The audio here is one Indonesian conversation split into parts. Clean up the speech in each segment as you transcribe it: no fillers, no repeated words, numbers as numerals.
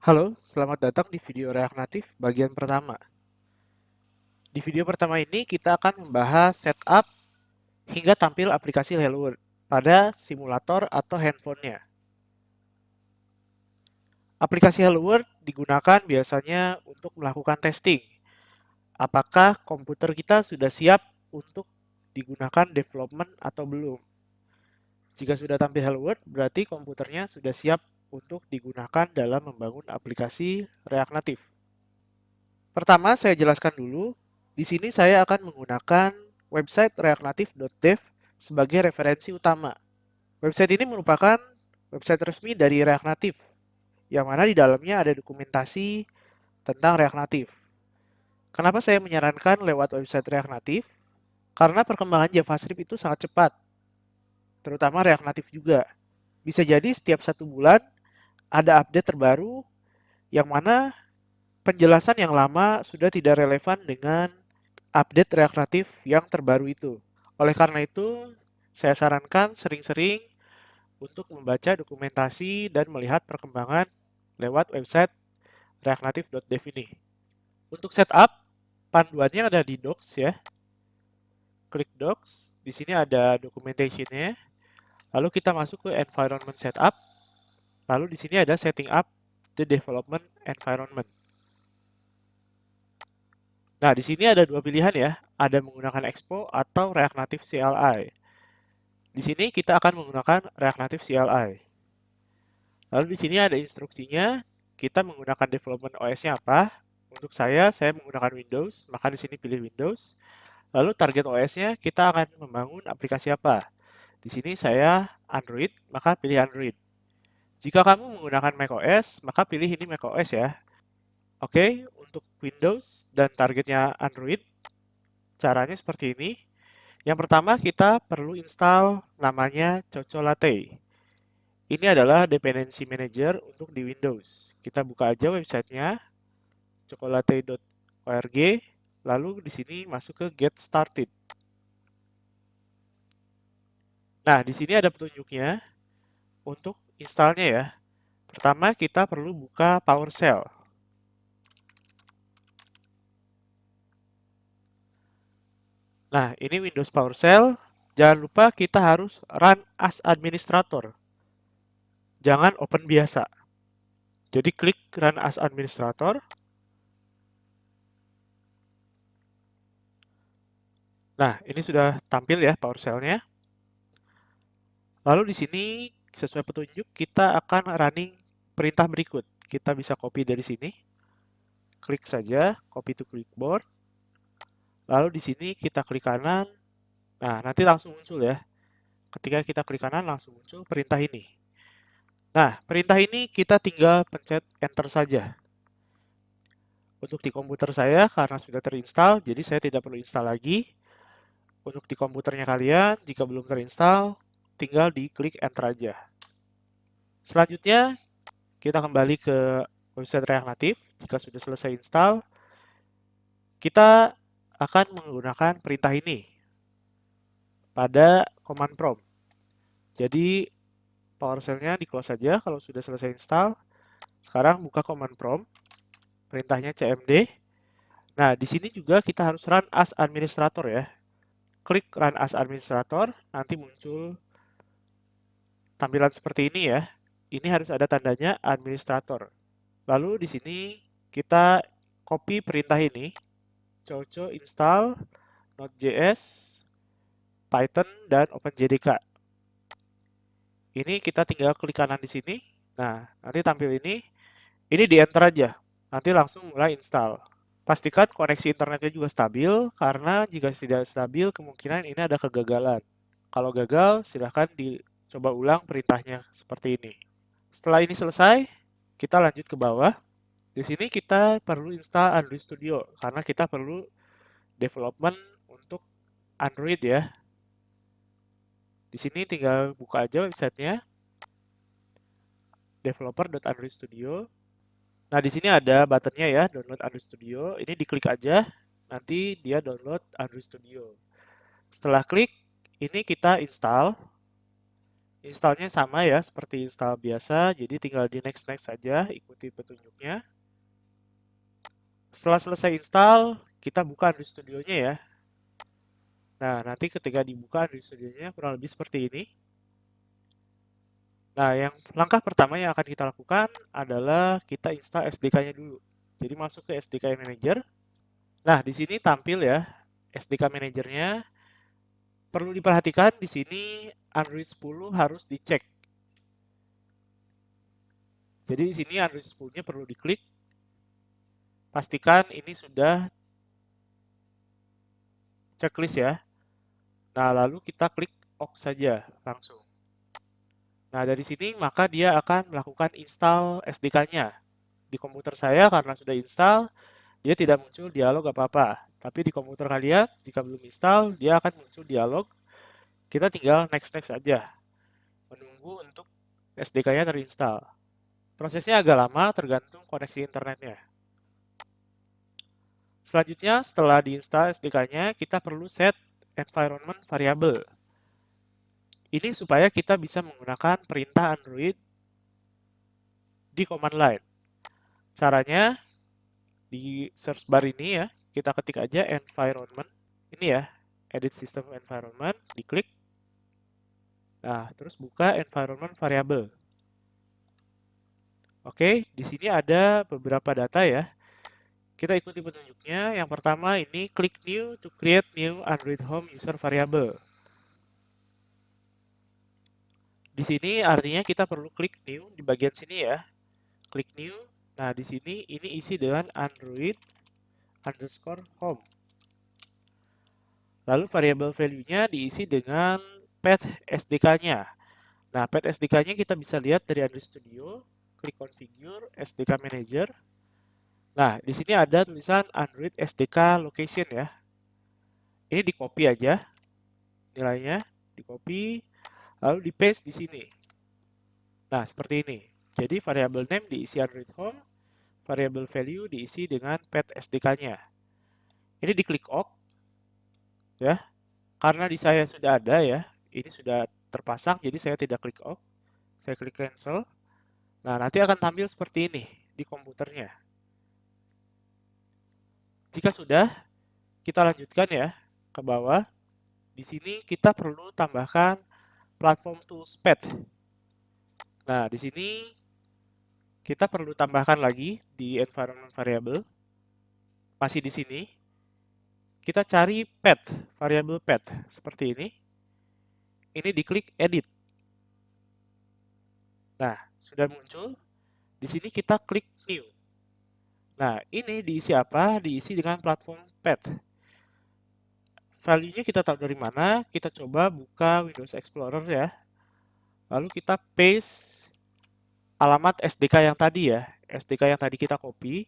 Halo, selamat datang di video React Native bagian pertama. Di video pertama ini kita akan membahas setup hingga tampil aplikasi Hello World pada simulator atau handphonenya. Aplikasi Hello World digunakan biasanya untuk melakukan testing. Apakah komputer kita sudah siap untuk digunakan development atau belum? Jika sudah tampil Hello World, berarti komputernya sudah siap untuk digunakan dalam membangun aplikasi React Native. Pertama, saya jelaskan dulu. Di sini saya akan menggunakan website reactnative.dev sebagai referensi utama. Website ini merupakan website resmi dari React Native, yang mana di dalamnya ada dokumentasi tentang React Native. Kenapa saya menyarankan lewat website React Native? Karena perkembangan JavaScript itu sangat cepat, terutama React Native juga. Bisa jadi setiap 1 bulan ada update terbaru, yang mana penjelasan yang lama sudah tidak relevan dengan update React Native yang terbaru itu. Oleh karena itu, saya sarankan sering-sering untuk membaca dokumentasi dan melihat perkembangan lewat website reactnative.dev ini. Untuk setup, panduannya ada di docs ya. Klik docs, di sini ada documentation-nya. Lalu kita masuk ke environment setup. Lalu di sini ada setting up the development environment. Nah, di sini ada dua pilihan ya. Ada menggunakan Expo atau React Native CLI. Di sini kita akan menggunakan React Native CLI. Lalu di sini ada instruksinya, kita menggunakan development OS-nya apa. Untuk saya menggunakan Windows, maka di sini pilih Windows. Lalu target OS-nya kita akan membangun aplikasi apa. Di sini saya Android, maka pilih Android. Jika kamu menggunakan macOS, maka pilih ini macOS ya. Oke, untuk Windows dan targetnya Android, caranya seperti ini. Yang pertama kita perlu install namanya Chocolate. Ini adalah dependency manager untuk di Windows. Kita buka aja websitenya, chocolate.org, lalu di sini masuk ke Get Started. Nah, di sini ada petunjuknya untuk installnya ya. Pertama, kita perlu buka PowerShell. Nah, ini Windows PowerShell. Jangan lupa kita harus run as administrator. Jangan open biasa. Jadi klik run as administrator. Nah, ini sudah tampil ya PowerShell-nya. Lalu di sini sesuai petunjuk kita akan running perintah berikut. Kita bisa copy dari sini. Klik saja copy to clipboard. Lalu di sini kita klik kanan. Nah, nanti langsung muncul ya. Ketika kita klik kanan langsung muncul perintah ini. Nah, perintah ini kita tinggal pencet enter saja. Untuk di komputer saya karena sudah terinstall, jadi saya tidak perlu install lagi. Untuk di komputernya kalian, jika belum terinstall, tinggal diklik enter aja. Selanjutnya, kita kembali ke website React Native. Jika sudah selesai install, kita akan menggunakan perintah ini pada command prompt. Jadi, PowerShell-nya di-close saja kalau sudah selesai install. Sekarang buka command prompt, perintahnya cmd. Nah, di sini juga kita harus run as administrator ya. Klik run as administrator, nanti muncul tampilan seperti ini ya. Ini harus ada tandanya administrator. Lalu di sini kita copy perintah ini, coco install Node.js, Python, dan OpenJDK. Ini kita tinggal klik kanan di sini. Nah, nanti tampil ini. Ini di enter aja. Nanti langsung mulai install. Pastikan koneksi internetnya juga stabil, karena jika tidak stabil, kemungkinan ini ada kegagalan. Kalau gagal, silahkan dicoba ulang perintahnya seperti ini. Setelah ini selesai, kita lanjut ke bawah. Di sini kita perlu install Android Studio, karena kita perlu development untuk Android ya. Di sini tinggal buka aja websitenya, developer.androidstudio. Nah, di sini ada buttonnya ya, download Android Studio. Ini diklik aja, nanti dia download Android Studio. Setelah klik, ini kita install. Installnya sama ya, seperti install biasa, jadi tinggal di next-next saja, ikuti petunjuknya. Setelah selesai install, kita buka Android Studio-nya ya. Nah, nanti ketika dibuka Android Studio-nya kurang lebih seperti ini. Nah, yang langkah pertama yang akan kita lakukan adalah kita install SDK-nya dulu. Jadi masuk ke SDK Manager. Nah, di sini tampil ya SDK Manager-nya. Perlu diperhatikan di sini Android 10 harus dicek. Jadi di sini Android 10-nya perlu diklik. Pastikan ini sudah checklist ya. Nah, lalu kita klik OK saja langsung. Nah, dari sini maka dia akan melakukan install SDK-nya. Di komputer saya karena sudah install, dia tidak muncul dialog apa-apa. Tapi di komputer kalian, jika belum install, dia akan muncul dialog. Kita tinggal next-next aja. Menunggu untuk SDK-nya terinstall. Prosesnya agak lama tergantung koneksi internetnya. Selanjutnya, setelah diinstal SDK-nya, kita perlu set environment variable. Ini supaya kita bisa menggunakan perintah Android di command line. Caranya, di search bar ini ya, kita ketik aja environment. Ini ya, edit system environment, diklik. Nah, terus buka environment variable. Oke, di sini ada beberapa data ya. Kita ikuti petunjuknya. Yang pertama ini klik new to create new Android Home user variable. Di sini artinya kita perlu klik new di bagian sini ya. Klik new. Nah, di sini ini isi dengan Android underscore home. Lalu variable value-nya diisi dengan path SDK-nya. Nah, path SDK-nya kita bisa lihat dari Android Studio. Klik configure SDK manager. Nah, di sini ada tulisan Android SDK location ya. Ini di copy aja nilainya, di copy lalu di paste di sini. Nah, seperti ini. Jadi variable name diisi Android Home, variable value diisi dengan path SDK-nya. Ini diklik OK ya. Karena di saya sudah ada ya, ini sudah terpasang jadi saya tidak klik OK. Saya klik cancel. Nah, nanti akan tampil seperti ini di komputernya. Jika sudah, kita lanjutkan ya ke bawah. Di sini kita perlu tambahkan platform tools path. Nah, di sini kita perlu tambahkan lagi di environment variable. Masih di sini. Kita cari path, variable path seperti ini. Ini diklik edit. Nah, sudah muncul. Di sini kita klik new. Nah, ini diisi apa? Diisi dengan platform path. Value-nya kita tahu dari mana? Kita coba buka Windows Explorer ya. Lalu kita paste alamat SDK yang tadi ya. SDK yang tadi kita copy.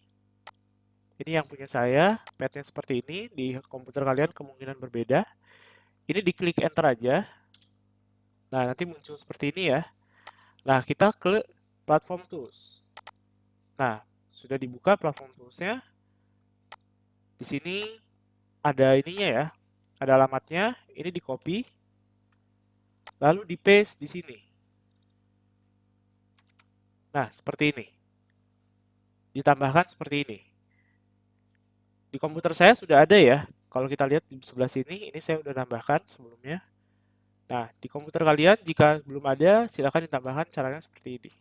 Ini yang punya saya, path-nya seperti ini. Di komputer kalian kemungkinan berbeda. Ini diklik enter aja. Nah, nanti muncul seperti ini ya. Nah, kita ke platform tools. Nah, sudah dibuka platform tools-nya. Di sini ada ininya ya. Ada alamatnya, ini di copy. Lalu di paste di sini. Nah, seperti ini. Ditambahkan seperti ini. Di komputer saya sudah ada ya. Kalau kita lihat di sebelah sini, ini saya sudah tambahkan sebelumnya. Nah, di komputer kalian jika belum ada, silakan ditambahkan caranya seperti ini.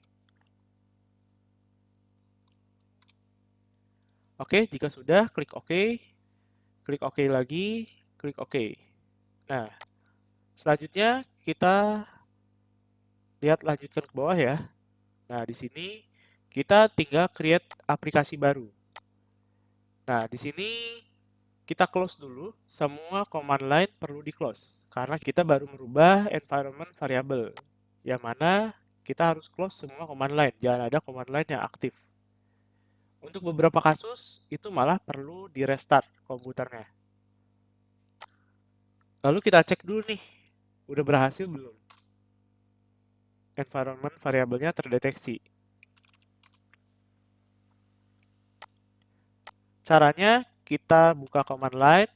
Oke, jika sudah, klik OK. Klik OK lagi, klik OK. Nah, selanjutnya kita lihat lanjutkan ke bawah ya. Nah, di sini kita tinggal create aplikasi baru. Nah, di sini kita close dulu, semua command line perlu di close karena kita baru merubah environment variable yang mana kita harus close semua command line, jangan ada command line yang aktif. Untuk beberapa kasus itu malah perlu di restart komputernya. Lalu kita cek dulu nih, udah berhasil belum environment variabelnya terdeteksi. Caranya kita buka command line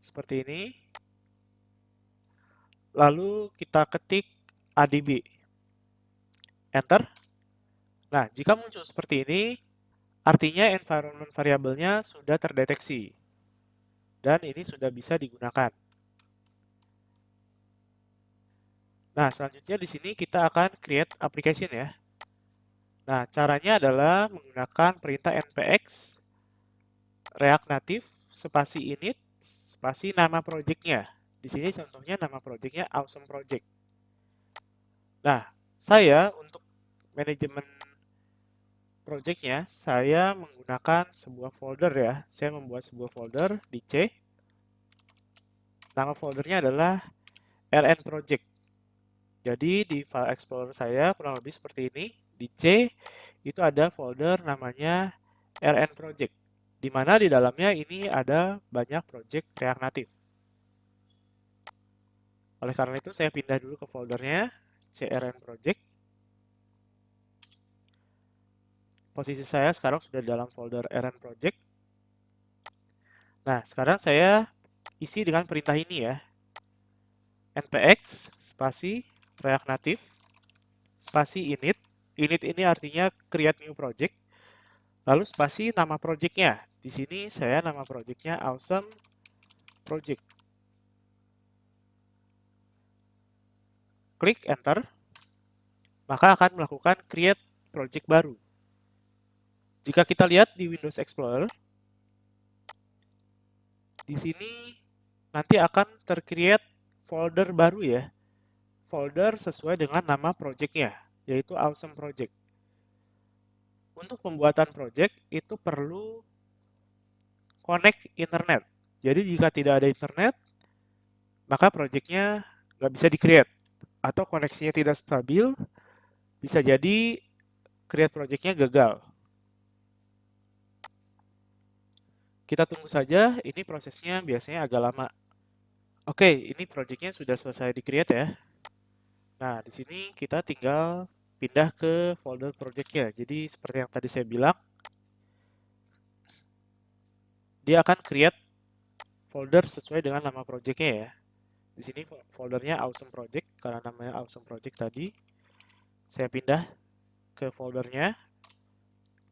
seperti ini. Lalu kita ketik adb. Enter. Nah, jika muncul seperti ini, artinya environment variabelnya sudah terdeteksi. Dan ini sudah bisa digunakan. Nah, selanjutnya di sini kita akan create application ya. Nah, caranya adalah menggunakan perintah npx React Native spasi init spasi nama projectnya. Di sini contohnya nama projectnya Awesome Project. Nah, saya untuk manajemen projectnya, saya menggunakan sebuah folder ya. Saya membuat sebuah folder di C. Nama foldernya adalah rn project. Jadi di file explorer saya kurang lebih seperti ini. Di C itu ada folder namanya rn project, di mana di dalamnya ini ada banyak project React Native. Oleh karena itu saya pindah dulu ke foldernya crn project. Posisi saya sekarang sudah dalam folder rn project. Nah, sekarang saya isi dengan perintah ini ya. npx spasi React Native spasi init. Init ini artinya create new project. Lalu spasi nama projectnya. Di sini saya nama projectnya Awesome Project. Klik Enter, maka akan melakukan create project baru. Jika kita lihat di Windows Explorer, di sini nanti akan tercreate folder baru ya. Folder sesuai dengan nama projectnya, yaitu Awesome Project. Untuk pembuatan project itu perlu connect internet. Jadi jika tidak ada internet, maka projectnya nggak bisa di-create. Atau koneksinya tidak stabil, bisa jadi create projectnya gagal. Kita tunggu saja, ini prosesnya biasanya agak lama. Oke, ini projectnya sudah selesai di-create ya. Nah, di sini kita tinggal pindah ke folder projectnya. Jadi seperti yang tadi saya bilang, dia akan create folder sesuai dengan nama projectnya ya. Di sini foldernya Awesome Project, karena namanya Awesome Project tadi. Saya pindah ke foldernya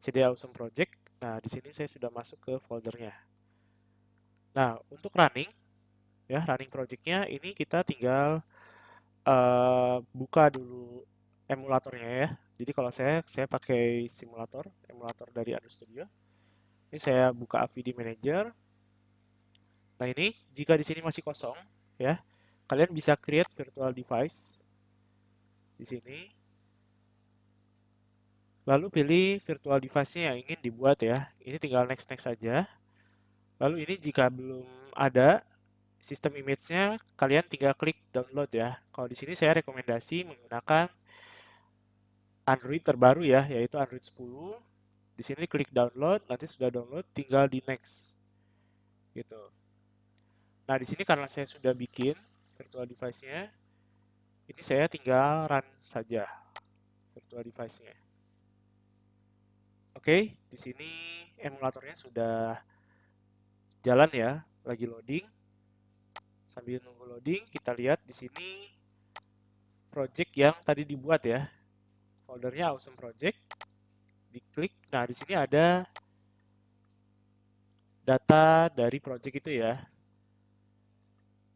CD Awesome Project. Nah, di sini saya sudah masuk ke foldernya. Nah, untuk running, ya running projectnya ini kita tinggal buka dulu emulatornya ya. Jadi kalau saya pakai emulator dari Android Studio. Ini saya buka AVD Manager. Nah ini jika di sini masih kosong ya, kalian bisa create virtual device di sini. Lalu pilih virtual device-nya yang ingin dibuat ya. Ini tinggal next saja. Lalu ini jika belum ada sistem image-nya, kalian tinggal klik download ya. Kalau di sini saya rekomendasi menggunakan Android terbaru ya, yaitu Android 10. Di sini klik download, nanti sudah download, tinggal di next. Gitu. Nah, di sini karena saya sudah bikin virtual device-nya, ini saya tinggal run saja virtual device-nya. Oke, di sini emulatornya sudah jalan ya, lagi loading. Sambil nunggu loading, kita lihat di sini project yang tadi dibuat ya. Foldernya Awesome Project. Diklik. Nah, di sini ada data dari project itu ya.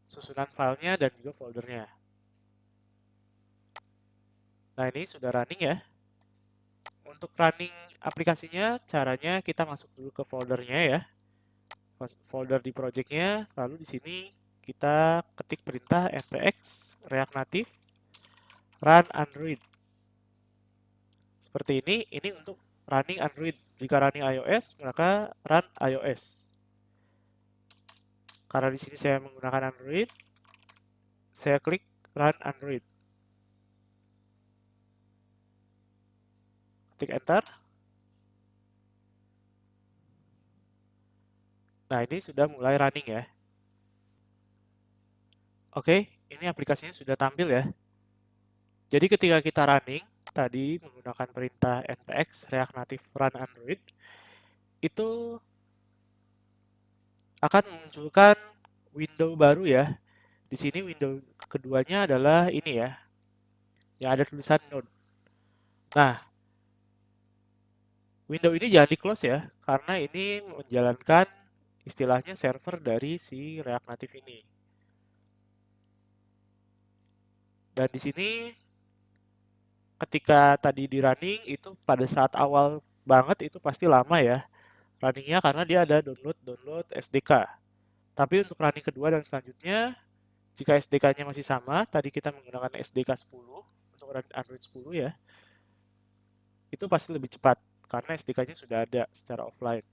Susunan filenya dan juga foldernya. Nah, ini sudah running ya. Untuk running aplikasinya, caranya kita masuk dulu ke foldernya ya. Folder di projectnya, lalu di sini kita ketik perintah npx React Native run Android. Seperti ini untuk running Android. Jika running iOS, maka run iOS. Karena di sini saya menggunakan Android, saya klik run Android. Ketik enter. Nah, ini sudah mulai running ya. Oke, ini aplikasinya sudah tampil ya. Jadi ketika kita running, tadi menggunakan perintah npx React Native run Android, itu akan memunculkan window baru ya. Di sini window keduanya adalah ini ya. yang ada tulisan Node. Nah, window ini jangan di-close ya, karena ini menjalankan istilahnya server dari si React Native ini. Dan di sini ketika tadi di running itu pada saat awal banget itu pasti lama ya runningnya karena dia ada download SDK. Tapi untuk running kedua dan selanjutnya, jika SDK-nya masih sama, tadi kita menggunakan SDK 10 untuk Android 10 ya, itu pasti lebih cepat karena SDK-nya sudah ada secara offline.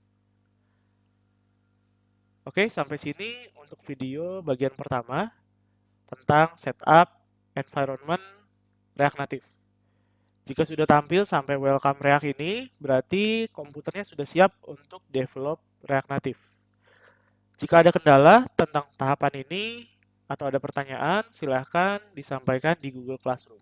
Oke, sampai sini untuk video bagian pertama tentang setup environment React Native. Jika sudah tampil sampai welcome React ini, berarti komputernya sudah siap untuk develop React Native. Jika ada kendala tentang tahapan ini atau ada pertanyaan, silahkan disampaikan di Google Classroom.